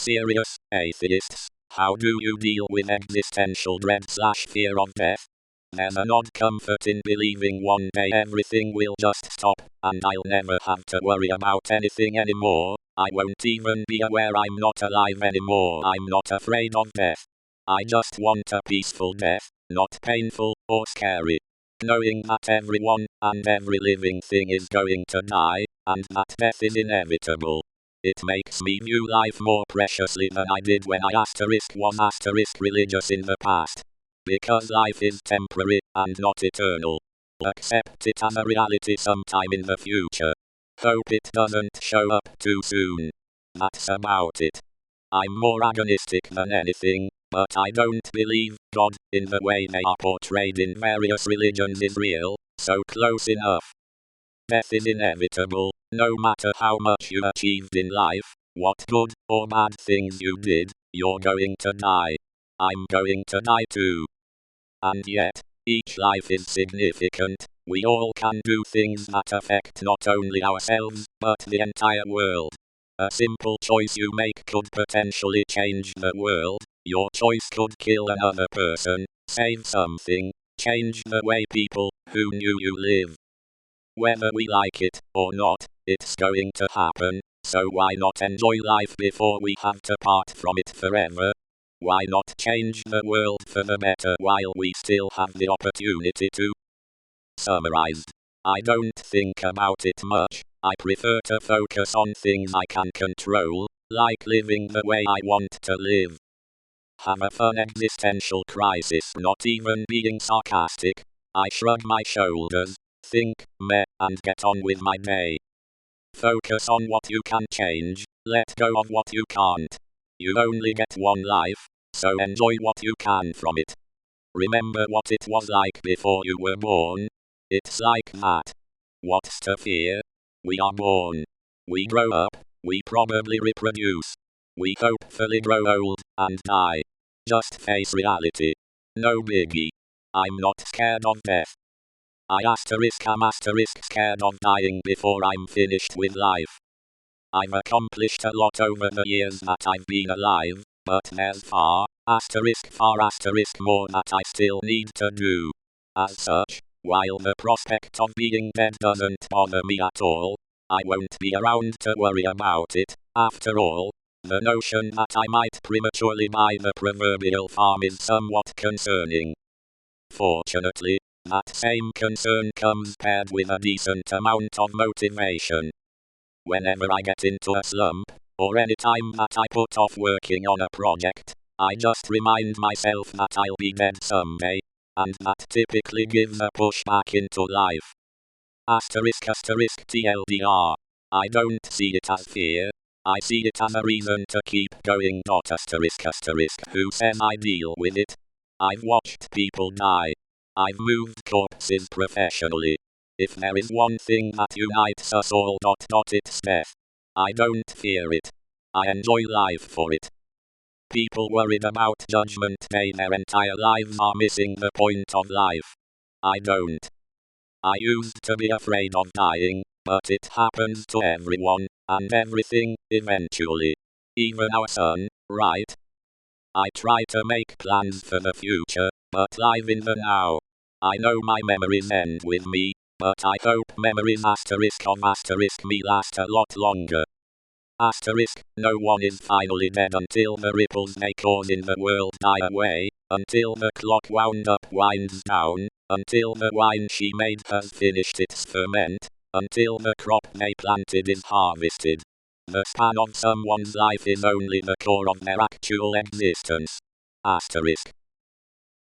Serious, atheists, how do you deal with existential dread/fear of death? There's an odd comfort in believing one day everything will just stop, and I'll never have to worry about anything anymore. I won't even be aware I'm not alive anymore. I'm not afraid of death. I just want a peaceful death, not painful or scary. Knowing that everyone and every living thing is going to die, and that death is inevitable. It makes me view life more preciously than I did when I was religious in the past. Because life is temporary and not eternal. Accept it as a reality sometime in the future. Hope it doesn't show up too soon. That's about it. I'm more agonistic than anything, but I don't believe God, in the way they are portrayed in various religions, is real, so close enough. Death is inevitable, no matter how much you achieved in life, what good or bad things you did, you're going to die. I'm going to die too. And yet, each life is significant. We all can do things that affect not only ourselves, but the entire world. A simple choice you make could potentially change the world. Your choice could kill another person, save something, change the way people who knew you live. Whether we like it or not, it's going to happen, so why not enjoy life before we have to part from it forever? Why not change the world for the better while we still have the opportunity to? Summarized. I don't think about it much. I prefer to focus on things I can control, like living the way I want to live. Have a fun existential crisis, not even being sarcastic. I shrug my shoulders, think, meh, and get on with my day. Focus on what you can change, let go of what you can't. You only get one life, so enjoy what you can from it. Remember what it was like before you were born. It's like that. What's to fear? We are born. We grow up, we probably reproduce. We hopefully grow old and die. Just face reality. No biggie. I'm not scared of death. I'm scared of dying before I'm finished with life. I've accomplished a lot over the years that I've been alive, but there's far more that I still need to do. As such, while the prospect of being dead doesn't bother me at all, I won't be around to worry about it. After all, the notion that I might prematurely buy the proverbial farm is somewhat concerning. Fortunately, that same concern comes paired with a decent amount of motivation. Whenever I get into a slump, or any time that I put off working on a project, I just remind myself that I'll be dead someday, and that typically gives a push back into life. TLDR. I don't see it as fear, I see it as a reason to keep going. Who says I deal with it? I've watched people die. I've moved corpses professionally. If there is one thing that unites us all, it's death. I don't fear it. I enjoy life for it. People worried about Judgment Day their entire lives are missing the point of life. I don't. I used to be afraid of dying, but it happens to everyone, and everything, eventually. Even our sun, right? I try to make plans for the future, but live in the now. I know my memories end with me, but I hope memories me last a lot longer. No one is finally dead until the ripples they cause in the world die away, until the clock winds down, until the wine she made has finished its ferment, until the crop they planted is harvested. The span of someone's life is only the core of their actual existence.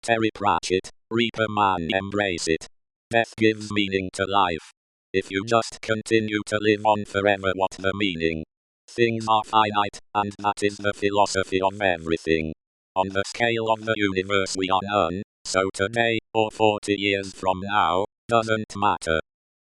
Terry Pratchett, Reaper Man, embrace it. Death gives meaning to life. If you just continue to live on forever, what's the meaning? Things are finite, and that is the philosophy of everything. On the scale of the universe we are none, so today, or 40 years from now, doesn't matter.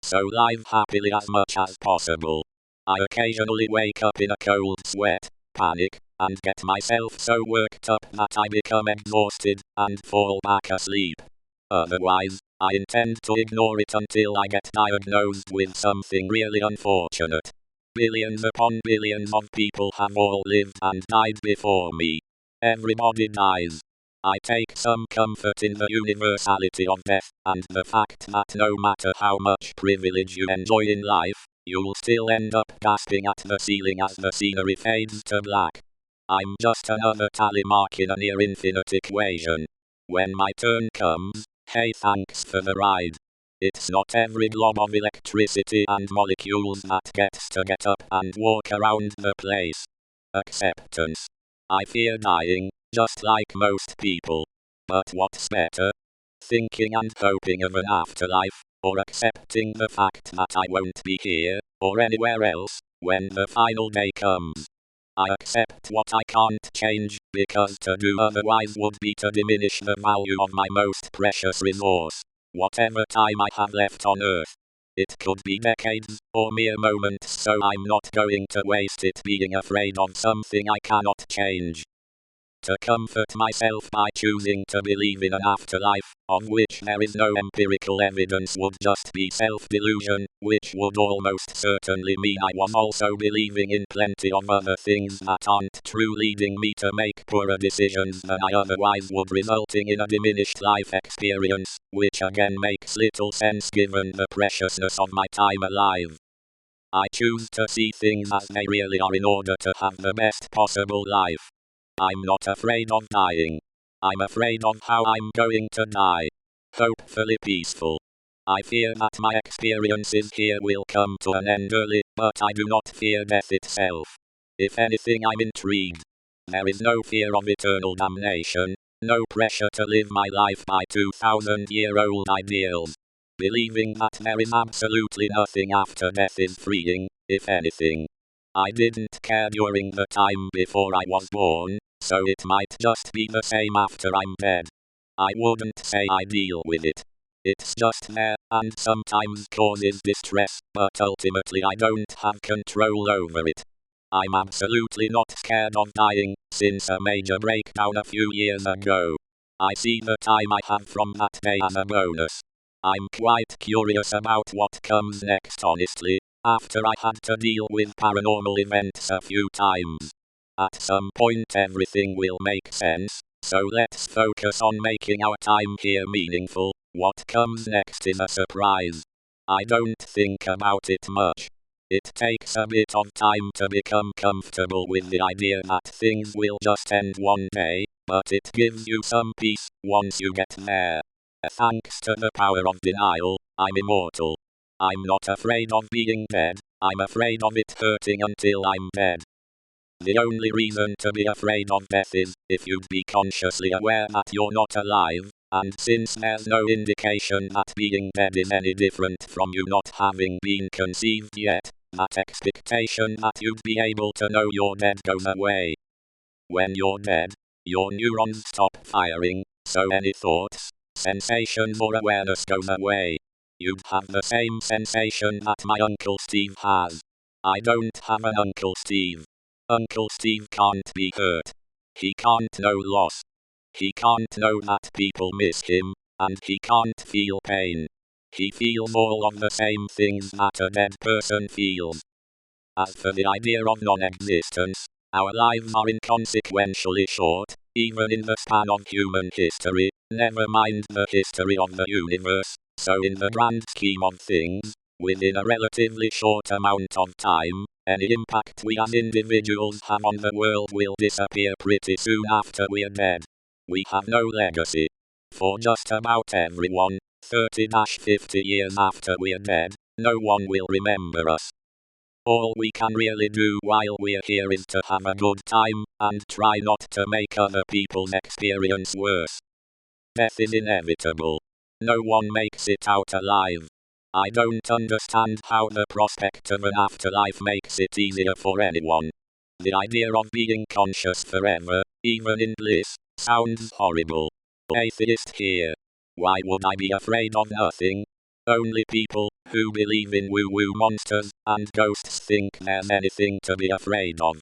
So live happily as much as possible. I occasionally wake up in a cold sweat, panic, and get myself so worked up that I become exhausted, and fall back asleep. Otherwise, I intend to ignore it until I get diagnosed with something really unfortunate. Billions upon billions of people have all lived and died before me. Everybody dies. I take some comfort in the universality of death, and the fact that no matter how much privilege you enjoy in life, you'll still end up gasping at the ceiling as the scenery fades to black. I'm just another tally mark in a near-infinite equation. When my turn comes, hey, thanks for the ride. It's not every glob of electricity and molecules that gets to get up and walk around the place. Acceptance. I fear dying, just like most people. But what's better? Thinking and hoping of an afterlife, or accepting the fact that I won't be here, or anywhere else, when the final day comes. I accept what I can't change, because to do otherwise would be to diminish the value of my most precious resource. Whatever time I have left on Earth. It could be decades, or mere moments, so I'm not going to waste it being afraid of something I cannot change. To comfort myself by choosing to believe in an afterlife, of which there is no empirical evidence, would just be self-delusion, which would almost certainly mean I was also believing in plenty of other things that aren't true, leading me to make poorer decisions than I otherwise would, resulting in a diminished life experience, which again makes little sense given the preciousness of my time alive. I choose to see things as they really are in order to have the best possible life. I'm not afraid of dying. I'm afraid of how I'm going to die. Hopefully peaceful. I fear that my experiences here will come to an end early, but I do not fear death itself. If anything, I'm intrigued. There is no fear of eternal damnation, no pressure to live my life by 2,000-year-old ideals. Believing that there is absolutely nothing after death is freeing, if anything. I didn't care during the time before I was born, so it might just be the same after I'm dead. I wouldn't say I deal with it. It's just there, and sometimes causes distress, but ultimately I don't have control over it. I'm absolutely not scared of dying, since a major breakdown a few years ago. I see the time I have from that day as a bonus. I'm quite curious about what comes next, honestly, after I had to deal with paranormal events a few times. At some point everything will make sense, so let's focus on making our time here meaningful. What comes next is a surprise. I don't think about it much. It takes a bit of time to become comfortable with the idea that things will just end one day, but it gives you some peace once you get there. Thanks to the power of denial, I'm immortal. I'm not afraid of being dead, I'm afraid of it hurting until I'm dead. The only reason to be afraid of death is if you'd be consciously aware that you're not alive, and since there's no indication that being dead is any different from you not having been conceived yet, that expectation that you'd be able to know you're dead goes away. When you're dead, your neurons stop firing, so any thoughts, sensations or awareness goes away. You'd have the same sensation that my Uncle Steve has. I don't have an Uncle Steve. Uncle Steve can't be hurt. He can't know loss. He can't know that people miss him, and he can't feel pain. He feels all of the same things that a dead person feels. As for the idea of non-existence, our lives are inconsequentially short, even in the span of human history, never mind the history of the universe, so in the grand scheme of things, within a relatively short amount of time, any impact we as individuals have on the world will disappear pretty soon after we're dead. We have no legacy. For just about everyone, 30-50 years after we're dead, no one will remember us. All we can really do while we're here is to have a good time, and try not to make other people's experience worse. Death is inevitable. No one makes it out alive. I don't understand how the prospect of an afterlife makes it easier for anyone. The idea of being conscious forever, even in bliss, sounds horrible. Atheist here. Why would I be afraid of nothing? Only people who believe in woo-woo monsters and ghosts think there's anything to be afraid of.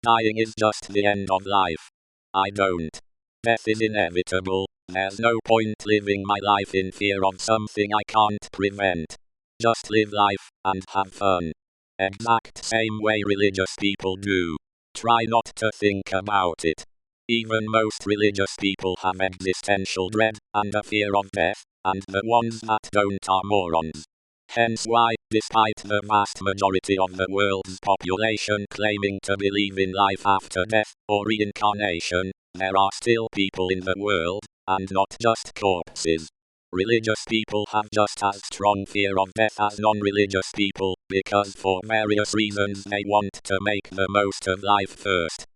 Dying is just the end of life. I don't. Death is inevitable. There's no point living my life in fear of something I can't prevent. Just live life and have fun. exact same way religious people do. Try not to think about it. Even most religious people have existential dread and a fear of death, and the ones that don't are morons. Hence why, despite the vast majority of the world's population claiming to believe in life after death, or reincarnation, there are still people in the world, and not just corpses. Religious people have just as strong fear of death as non-religious people, because for various reasons they want to make the most of life first.